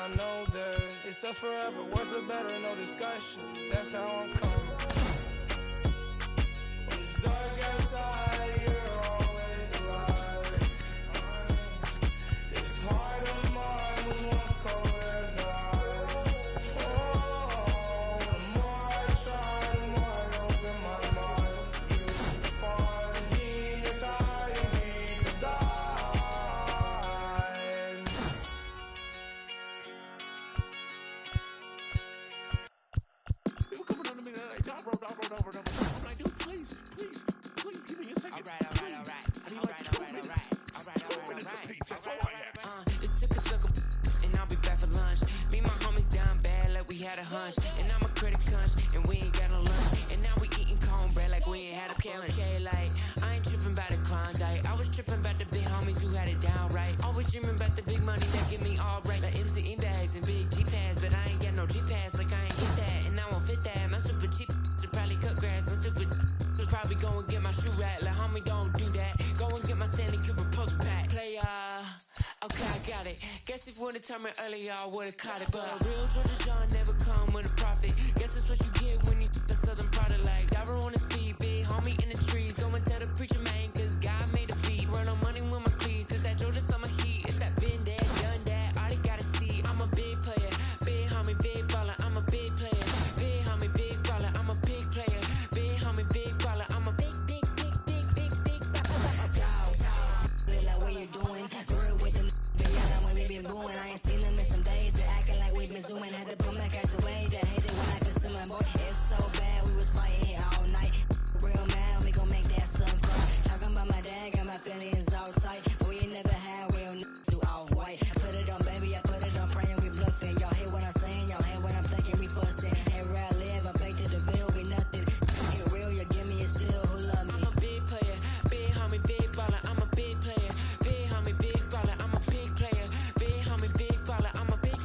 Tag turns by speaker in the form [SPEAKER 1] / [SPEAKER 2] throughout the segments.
[SPEAKER 1] I know that it's us forever. What's the better? No discussion. That's how I'm coming. When it's dark outside, you're always the light. This heart of mine was once cold as the ice. Oh, the more I try, the more I open my mind for you. For the demons hiding deep inside.
[SPEAKER 2] They were coming on to me like, Davo. I'm like, dude, please give me a second.
[SPEAKER 3] All right.
[SPEAKER 2] I need like 2 minutes. 2 minutes apiece, that's all I have.
[SPEAKER 3] It took a sucker, and I'll be back for lunch. Me and my homies down bad like we had a hunch. And I'm a critic hunch, and we ain't got no lunch. And now we eating cornbread like we ain't had a lunch. Okay, like, I ain't tripping about the Klondike. I was tripping about the big homies who had it down right. Always dreaming about the big money that give me all right. Like MC bags and big G-Pads, but I ain't got no G-Pads, like I ain't get that. And I won't fit that. My super cheap should probably cut grass. I'm stupid should probably go and get my shoe rack. Like, homie, don't do that. Go and get my Stanley Kubrick poster pack. Play, okay, I got it. Guess if you would've told me earlier, I would've caught it. But a real Georgia John never come with a profit. Guess that's what you get when you the southern product. Like, Diver on his feet, big homie in the trees. Go and tell the preacher, man, cause God made a beat. Run on money with my cleats. It's that Georgia summer heat. It's that been there, done that. All they gotta see, I'm a big player. Big homie, big baller, I'm a big player. Big homie, big baller, I'm a big player. Big homie, big baller, I'm a big like what you doing? Real with them, been yelling when we been booing. I ain't seen them in some days. They acting like we've been zooming. Had to boom like catch away. That hate it when I consume it, boy. It's so bad, we was fighting here all night. Real mad, we gon' make that sun cry. Talking about my dad, got my feelings all tight. But we ain't never had real niggas too off-white. I put it on, baby, I put it on, praying we bluffing. Y'all hear what I'm saying, y'all hear what I'm thinking, we fussing. Everywhere I live, I'm fake to the veil, we nothing. Get real, you give me a still, who love me? I'm a big player, big homie, big baller, I'm a big player. Big homie, big baller, I'm a big player. Big homie, big baller, I'm a big baller.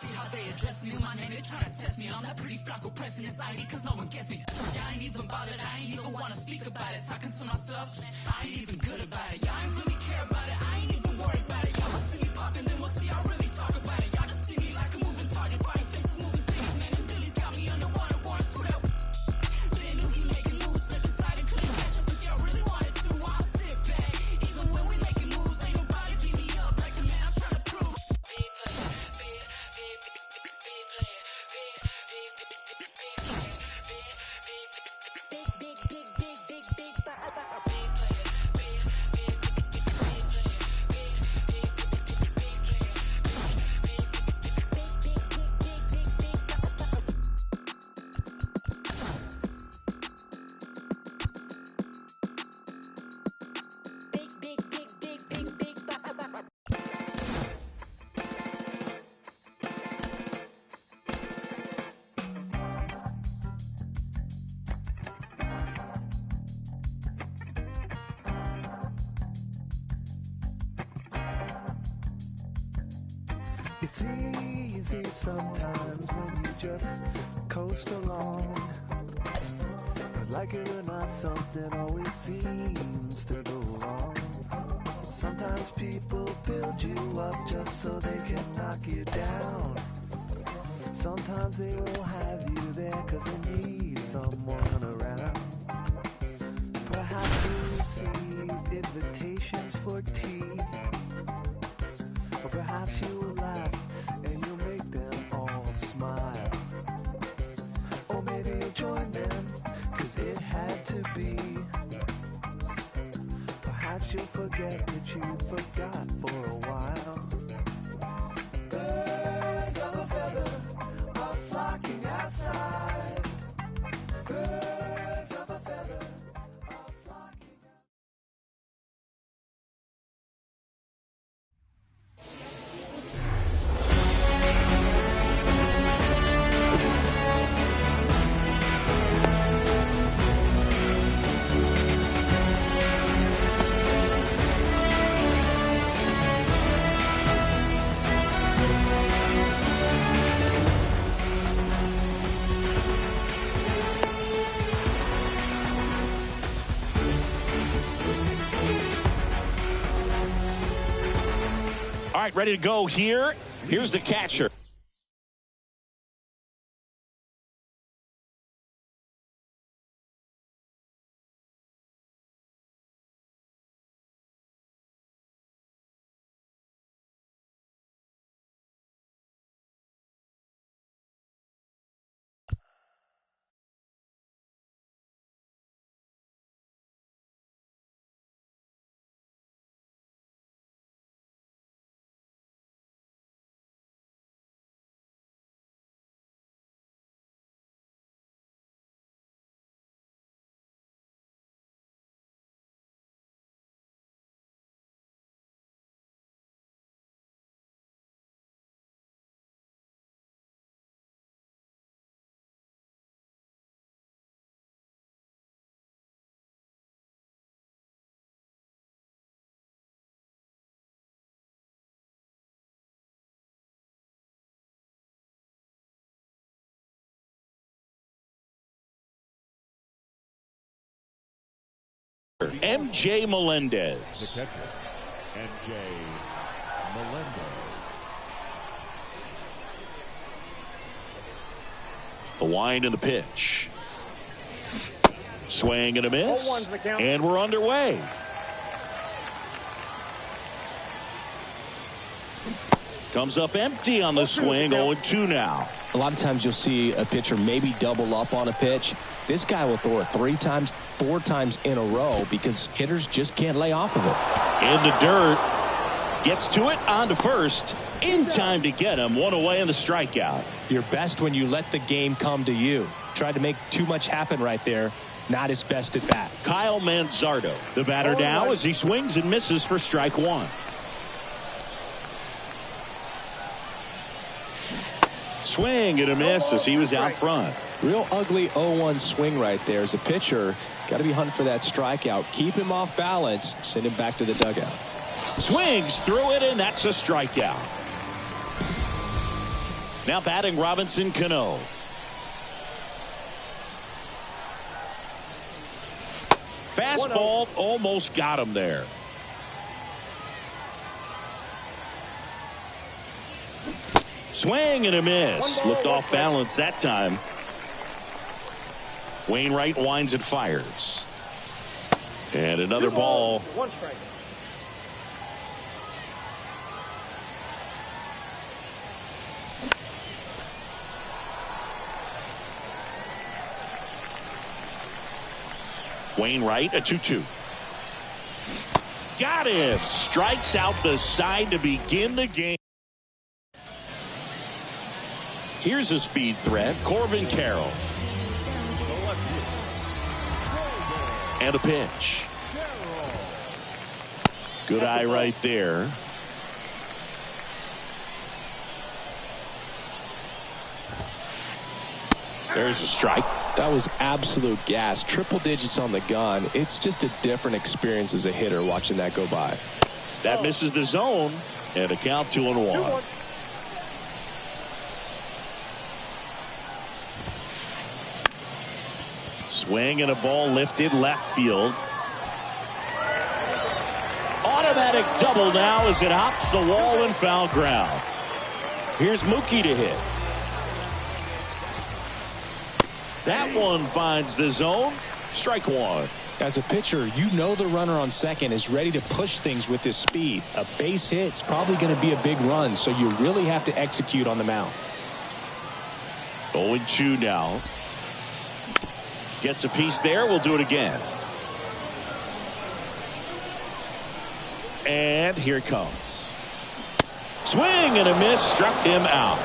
[SPEAKER 3] See how they address me with my name, they tryna test me. I'm that pretty Flacco pressing this ID, cause no one gets me. Yeah, I ain't even bothered, I ain't even wanna speak about it. Talking to myself, I ain't even good about it. Y'all ain't really care about it, I ain't even worried about it. Y'all will see me poppin', then we'll see I really talk about it. Y'all just see me like a moving target, buying faces, moving cities. Man, and Billy's got me underwater, warrants for that. They knew he making moves, slip inside and couldn't catch up, but y'all really wanted to. I'll sit back, even when we making moves, ain't nobody beat me up like the man I'm trying to prove. Big player, big player,
[SPEAKER 4] It's easy sometimes when you just coast along. But like it or not, something always seems to go wrong. Sometimes people build you up just so they can knock you down. Sometimes they will have you there cause they need someone around. Perhaps you receive invitations for tea, or perhaps you will laugh and you'll make them all smile. Or maybe you'll join them, cause it had to be. Perhaps you'll forget that you forgot for a while. Birds of a feather are flocking outside. Birds of a feather are flocking outside.
[SPEAKER 2] All right, ready to go here. Here's the catcher. MJ Melendez.
[SPEAKER 5] The catcher, MJ Melendez.
[SPEAKER 2] The wind and the pitch. Swing and a miss. And we're underway. Comes up empty on the swing. 0-2 now.
[SPEAKER 6] A lot of times you'll see a pitcher maybe double up on a pitch. This guy will throw it 3 times, 4 times in a row because hitters just can't lay off of it.
[SPEAKER 2] In the dirt. Gets to it on to first. In time to get him. 1 away in the strikeout.
[SPEAKER 6] You're best when you let the game come to you. Tried to make too much happen right there. Not his best at bat.
[SPEAKER 2] Kyle Manzardo, the batter now as he swings and misses for strike 1. Swing and a miss as he was out front.
[SPEAKER 6] Real ugly 0-1 swing right there. As a pitcher, got to be hunting for that strikeout. Keep him off balance. Send him back to the dugout.
[SPEAKER 2] Swings through it, and that's a strikeout. Now batting Robinson Cano. Fastball almost got him there. Swing and a miss. Looked off balance that time. Wainwright winds and fires. And another ball.
[SPEAKER 7] 1 strike.
[SPEAKER 2] Wainwright, a 2-2. Got him. Strikes out the side to begin the game. Here's a speed threat. Corbin Carroll. And a pitch. Good eye right there. There's a strike.
[SPEAKER 6] That was absolute gas. Triple digits on the gun. It's just a different experience as a hitter watching that go by.
[SPEAKER 2] That misses the zone. And a count 2-1. Swing and a ball lifted left field. Automatic double now as it hops the wall and foul ground. Here's Mookie to hit. That one finds the zone. Strike 1.
[SPEAKER 6] As a pitcher, you know the runner on second is ready to push things with his speed. A base hit's probably going to be a big run, so you really have to execute on the mound.
[SPEAKER 2] 0-2 now. Gets a piece there. We'll do it again. And here it comes. Swing and a miss. Struck him out.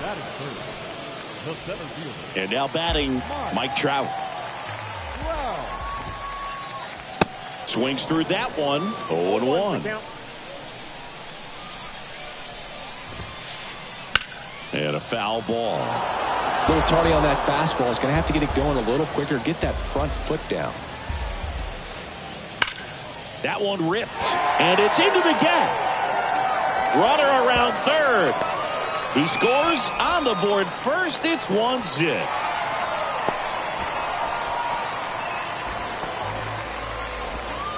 [SPEAKER 5] That is third. The center fielder.
[SPEAKER 2] And now batting Mike Trout. Swings through that one. 0-1. And a foul ball.
[SPEAKER 6] A little tardy on that fastball. Is going to have to get it going a little quicker. Get that front foot down.
[SPEAKER 2] That one ripped. And it's into the gap. Runner around third. He scores on the board first. It's 1-0.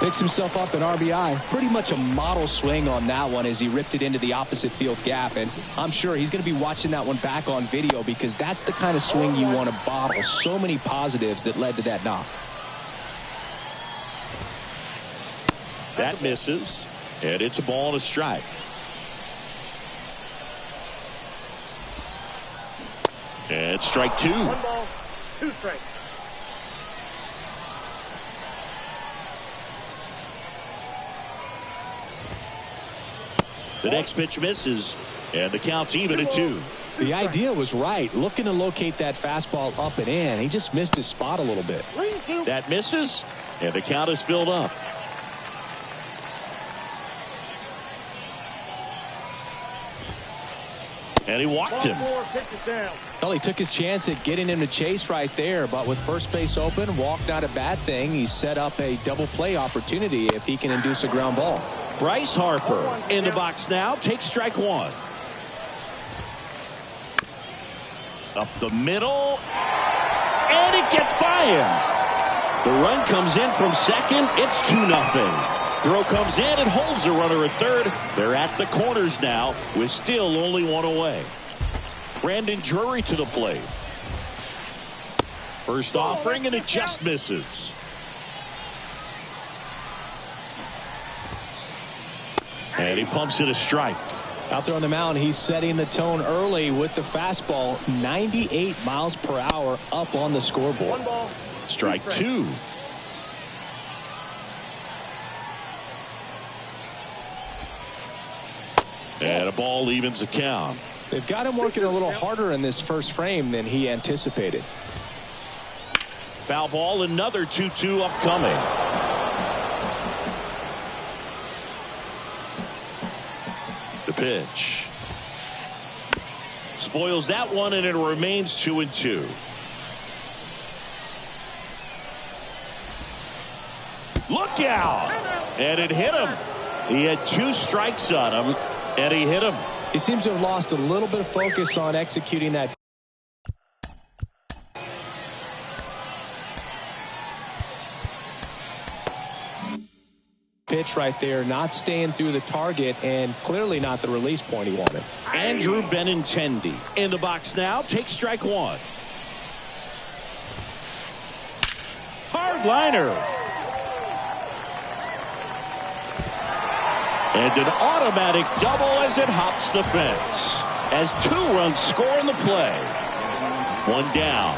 [SPEAKER 6] Picks himself up an RBI. Pretty much a model swing on that one as he ripped it into the opposite field gap. And I'm sure he's going to be watching that one back on video because that's the kind of swing you want to bottle. So many positives that led to that knock.
[SPEAKER 2] That misses, and it's a ball and a strike. And strike two.
[SPEAKER 5] 1 ball, 2 strikes.
[SPEAKER 2] The next pitch misses, and the count's even at 2.
[SPEAKER 6] The idea was right, looking to locate that fastball up and in. He just missed his spot a little bit.
[SPEAKER 2] That misses, and the count is filled up. And he walked him.
[SPEAKER 6] Well, he took his chance at getting him to chase right there, but with first base open, walk not a bad thing. He set up a double play opportunity if he can induce a ground ball.
[SPEAKER 2] Bryce Harper in the box now, takes strike 1. Up the middle, and it gets by him. The run comes in from second. It's 2-0. Throw comes in and holds a runner at third. They're at the corners now with still only 1 away. Brandon Drury to the plate. First offering, and it just misses. And he pumps it a strike.
[SPEAKER 6] Out there on the mound, he's setting the tone early with the fastball. 98 miles per hour up on the scoreboard.
[SPEAKER 5] 1 ball,
[SPEAKER 2] Strike 2. And a ball evens the count.
[SPEAKER 6] They've got him working a little harder in this first frame than he anticipated.
[SPEAKER 2] Foul ball, another 2-2 upcoming. The pitch. Spoils that one, and it remains 2-2. Look out! And it hit him. He had 2 strikes on him, and he hit him.
[SPEAKER 6] He seems to have lost a little bit of focus on executing that. Pitch right there, not staying through the target, and clearly not the release point he wanted.
[SPEAKER 2] Andrew Benintendi in the box now, takes strike 1. Hard liner. And an automatic double as it hops the fence. As 2 runs score in the play. 1 down.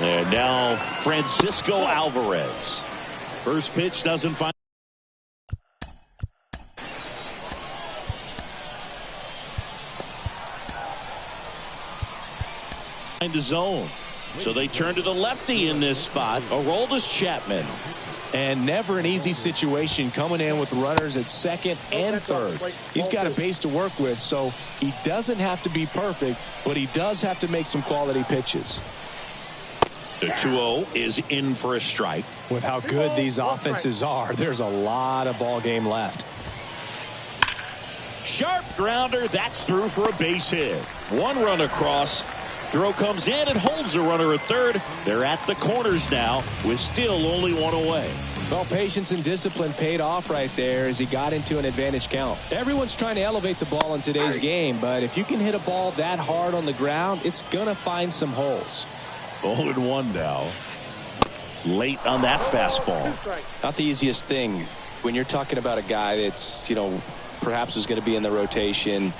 [SPEAKER 2] And now Francisco Alvarez. First pitch doesn't find. The zone. So they turn to the lefty in this spot. Aroldis Chapman.
[SPEAKER 6] And never an easy situation coming in with runners at second and third. He's got a base to work with, so he doesn't have to be perfect, but he does have to make some quality pitches.
[SPEAKER 2] The 2-0 is in for a strike.
[SPEAKER 6] With how good these offenses are, there's a lot of ball game left.
[SPEAKER 2] Sharp grounder. That's through for a base hit. 1 run across. Throw comes in and holds the runner at third. They're at the corners now with still only 1 away.
[SPEAKER 6] Well, patience and discipline paid off right there as he got into an advantage count. Everyone's trying to elevate the ball in today's game, but if you can hit a ball that hard on the ground, it's going to find some holes.
[SPEAKER 2] 0-1 now. Late on that fastball.
[SPEAKER 6] Not the easiest thing when you're talking about a guy that's, perhaps is going to be in the rotation,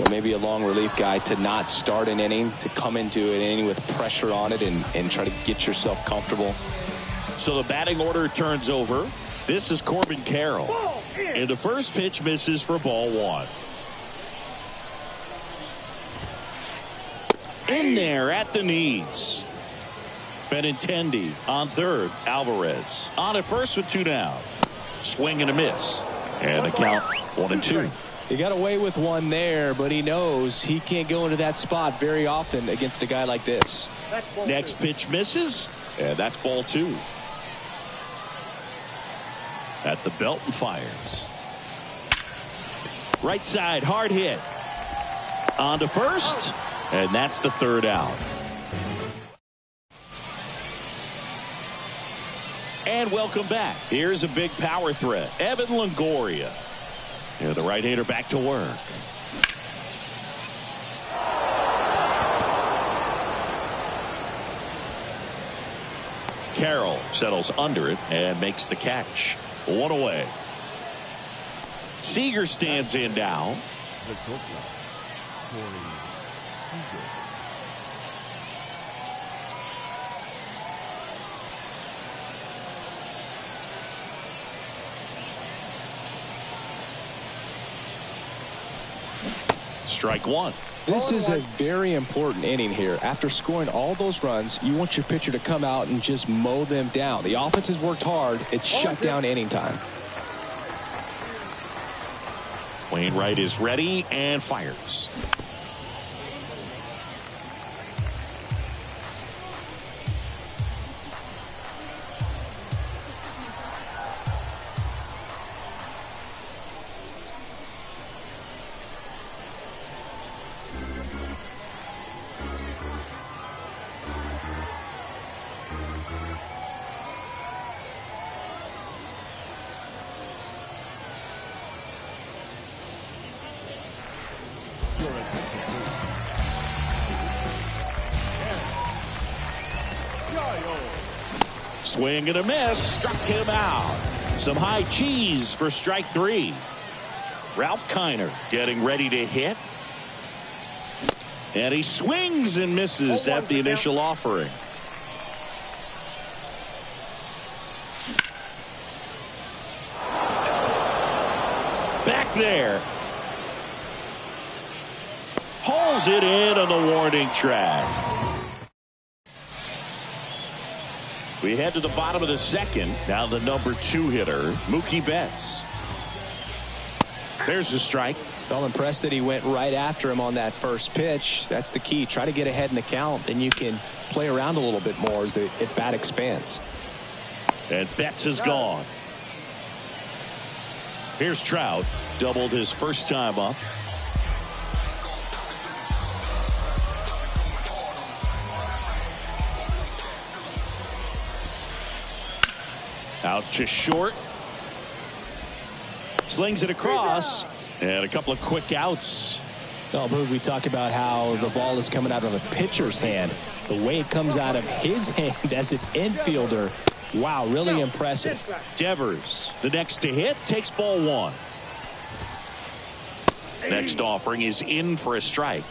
[SPEAKER 6] maybe a long relief guy, to not start an inning, to come into an inning with pressure on it and try to get yourself comfortable.
[SPEAKER 2] So the batting order turns over. This is Corbin Carroll. And the first pitch misses for ball 1. In there at the knees. Benintendi on third. Alvarez on at first with 2 down. Swing and a miss. And the count 1-2.
[SPEAKER 6] He got away with 1 there, but he knows he can't go into that spot very often against a guy like this.
[SPEAKER 2] Next pitch misses, and that's ball 2. At the belt and fires. Right side, hard hit. On to first, and that's the 3rd out. And welcome back. Here's a big power threat. Evan Longoria. And the right-hander back to work. Carroll settles under it and makes the catch. One away. Seager stands in now.
[SPEAKER 5] The shortstop, Corey Seager.
[SPEAKER 2] Strike one.
[SPEAKER 6] This is a very important inning here. After scoring all those runs, you want your pitcher to come out and just mow them down. The offense has worked hard. It's shut down inning time.
[SPEAKER 2] Wainwright is ready and fires. Swing and a miss. Struck him out. Some high cheese for strike three. Ralph Kiner getting ready to hit. And he swings and misses at the initial offering. Back there. Hauls it in on the warning track. We head to the bottom of the second. Now the number 2 hitter, Mookie Betts. There's a strike.
[SPEAKER 6] I'm impressed that he went right after him on that first pitch. That's the key. Try to get ahead in the count. Then you can play around a little bit more as the at-bat expands.
[SPEAKER 2] And Betts is gone. Here's Trout. Doubled his first time up. Out to short. Slings it across. And a couple of quick outs.
[SPEAKER 6] Well, we talk about how the ball is coming out of a pitcher's hand. The way it comes out of his hand as an infielder. Wow, really impressive.
[SPEAKER 2] Devers, the next to hit, takes ball one. Next offering is in for a strike.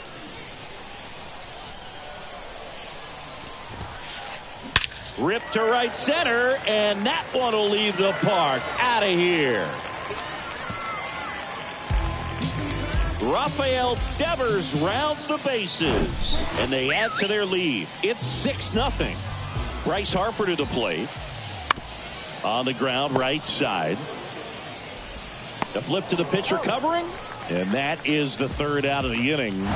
[SPEAKER 2] Ripped to right center, and that one will leave the park. Out of here. Rafael Devers rounds the bases, and they add to their lead. It's 6-0. Bryce Harper to the plate. On the ground, right side. The flip to the pitcher covering, and that is the third out of the inning.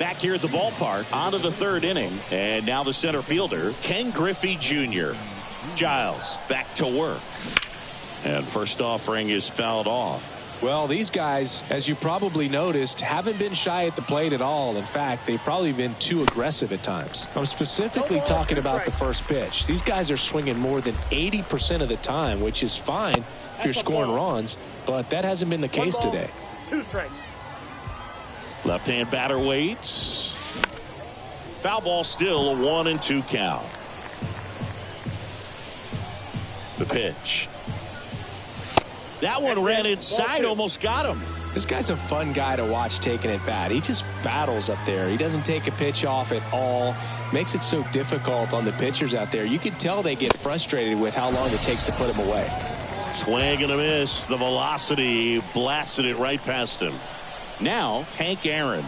[SPEAKER 2] Back here at the ballpark, on to the third inning, and now the center fielder, Ken Griffey Jr. Giles back to work. And first offering is fouled off.
[SPEAKER 6] Well, these guys, as you probably noticed, haven't been shy at the plate at all. In fact, they've probably been too aggressive at times. I'm specifically talking about the first pitch. These guys are swinging more than 80% of the time, which is fine if you're scoring runs, but that hasn't been the case today.
[SPEAKER 5] 2 strikes.
[SPEAKER 2] Left-hand batter waits. Foul ball still, a 1-2 count. The pitch. That one ran inside, almost got him.
[SPEAKER 6] This guy's a fun guy to watch taking at bat. He just battles up there. He doesn't take a pitch off at all. Makes it so difficult on the pitchers out there. You can tell they get frustrated with how long it takes to put him away.
[SPEAKER 2] Swing and a miss. The velocity blasted it right past him. Now, Hank Aaron.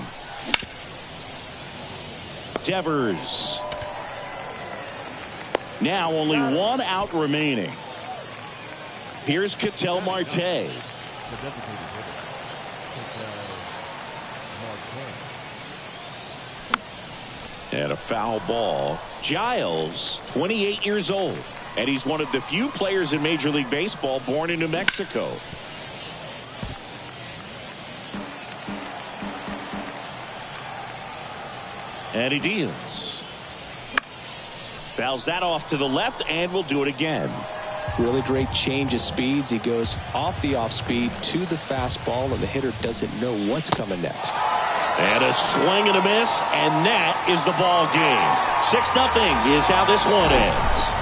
[SPEAKER 2] Devers. Now only 1 out remaining. Here's Ketel Marte.
[SPEAKER 5] The designated hitter, Marte.
[SPEAKER 2] And a foul ball. Giles, 28 years old. And he's one of the few players in Major League Baseball born in New Mexico. And he deals. Fouls that off to the left, and will do it again.
[SPEAKER 6] Really great change of speeds. He goes off the off speed to the fastball, and the hitter doesn't know what's coming next.
[SPEAKER 2] And a swing and a miss, and that is the ball game. 6-0 is how this one ends.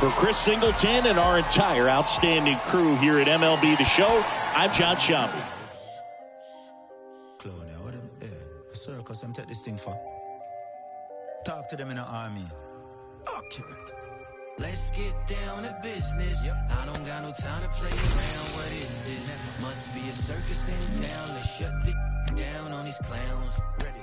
[SPEAKER 2] For Chris Singleton and our entire outstanding crew here at MLB The Show, I'm John Shambi.
[SPEAKER 7] Circus, I'm take this thing for. Talk to them in the army. Accurate.
[SPEAKER 3] Let's get down to business. I don't got no time to play around. What is this? Must be a circus in town. Let's shut the down on these clowns.
[SPEAKER 7] Ready.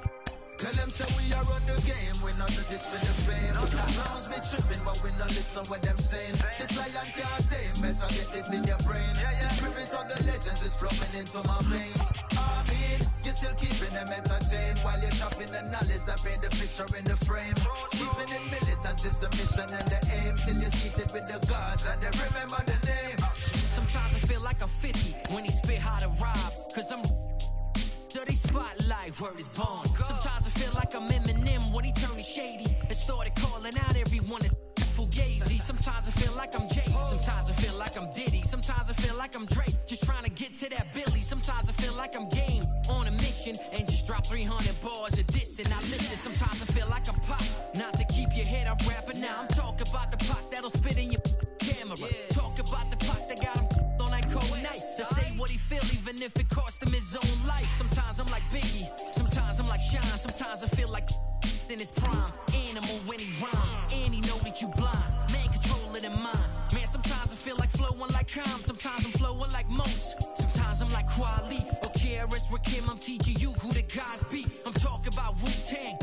[SPEAKER 7] Tell them say we are on the game. We not do this for the fame. Clowns be tripping, but we not listen what them saying. This lion can't tame. Better get this in your brain. The spirit of the legends is flowing into my veins. I mean, you're still keeping them entertained while you're chopping the knowledge that paint the picture in the frame. Keeping it militant is the mission and the aim till you're seated with the gods and they remember the name.
[SPEAKER 3] Sometimes I feel like I'm 50 when he spit how to rob. Cause I'm dirty spotlight, word is born. Sometimes I feel like I'm Eminem when he turned shady and started calling out everyone that's fugazi. Sometimes I feel like I'm Jay. Sometimes I feel like I'm Diddy. Sometimes I feel like I'm Drake, just trying to get to that Billy. Sometimes I feel like I'm Game on a mission and just drop 300 bars of this and I listen. Sometimes I feel like I'm Pop, not to keep your head up rapping. Now I'm talking about the Pac that'll spit in your camera. Talk about the Pac that got him on that cold night to say what he feel even if it cost him his own life. Sometimes I'm like Biggie, sometimes I'm like Sean, sometimes I feel like in his prime. Animal when he rhyme, and he know that you blind. Man, control it in mind. Man, sometimes I feel like flowing like calm. Sometimes I'm flowing like most. Sometimes I'm like Kweli or KRS Rakim. I'm teaching you who the guys be. I'm talking about Wu-Tang.